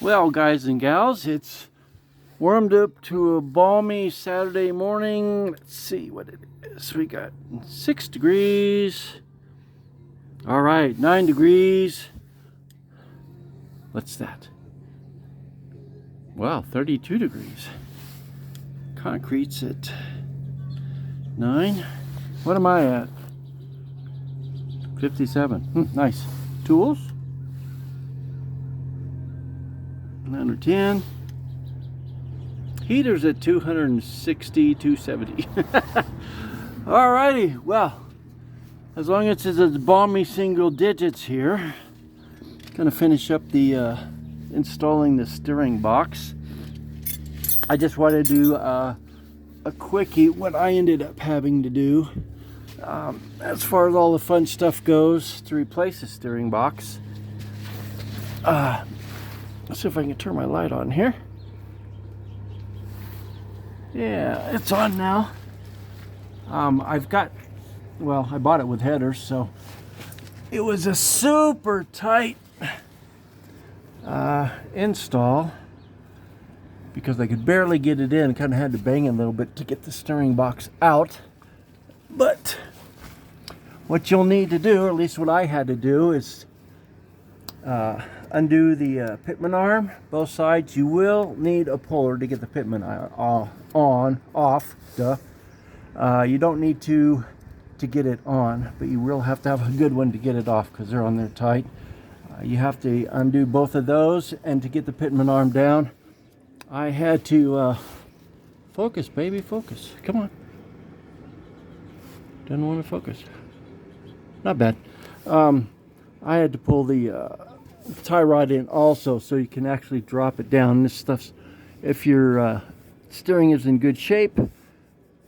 Well, guys and gals, it's warmed up to a balmy Saturday morning. Let's see what it is. We got 6 degrees. All right, 9 degrees. What's that? Wow, 32 degrees. Concrete's at 9. What am I at? 57. Nice. Tools. 9 or 10. Heater's at 260, 270. Alrighty, well, as long as it's balmy single digits here, gonna finish up the installing the steering box. I just wanted to do a quickie what I ended up having to do as far as all the fun stuff goes to replace the steering box. Let's see if I can turn my light on here. Yeah, it's on now. I've got, well, I bought it with headers, so it was a super tight install because I could barely get it in. Kind of had to bang it a little bit to get the steering box out. But what you'll need to do, or at least what I had to do, is undo the pitman arm, both sides. You will need a puller to get the pitman off. You don't need to get it on, but you will have to have a good one to get it off because they're on there tight. You have to undo both of those, and to get the pitman arm down, I had to focus, baby, focus. Come on. Doesn't want to focus. Not bad. I had to pull the tie rod in also so you can actually drop it down. This stuff's, if your steering is in good shape,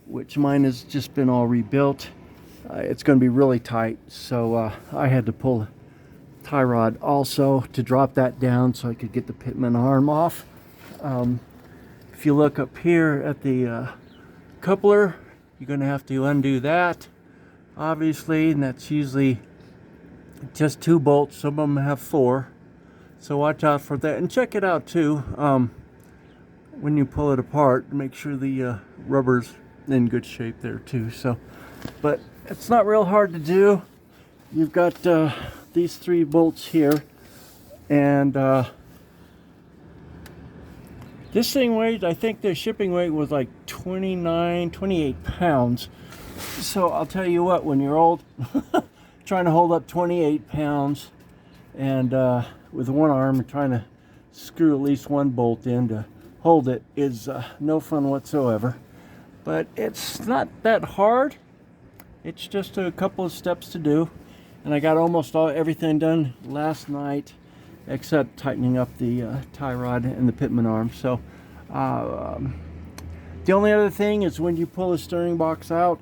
which mine has just been all rebuilt, it's going to be really tight. So I had to pull the tie rod also to drop that down so I could get the pitman arm off. If you look up here at the coupler, you're going to have to undo that, obviously, and that's usually just 2 bolts. Some of them have 4, so watch out for that, and check it out too when you pull it apart. Make sure the rubber's in good shape there too. So, but it's not real hard to do. You've got these 3 bolts here, and this thing weighs, I think the shipping weight was like 28 pounds. So I'll tell you what, when you're old, trying to hold up 28 pounds and with one arm and trying to screw at least 1 bolt in to hold it is no fun whatsoever. But it's not that hard. It's just a couple of steps to do, and I got almost everything done last night except tightening up the tie rod and the pitman arm. So the only other thing is when you pull the steering box out,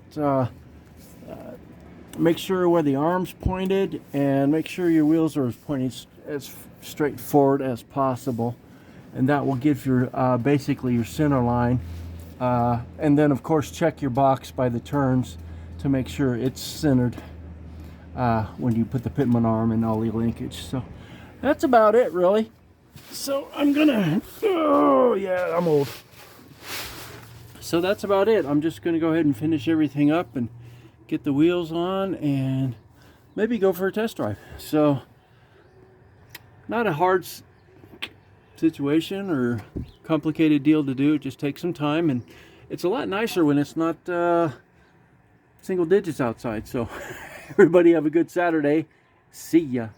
make sure where the arm's pointed, and make sure your wheels are as straight forward as possible, and that will give your basically your center line. And then of course check your box by the turns to make sure it's centered when you put the pitman arm and all the linkage. So that's about it, really. So I'm gonna, oh yeah, I'm old. So that's about it. I'm just gonna go ahead and finish everything up and get the wheels on and maybe go for a test drive. So not a hard situation or complicated deal to do. It just takes some time, and it's a lot nicer when it's not single digits outside. So everybody have a good Saturday. See ya.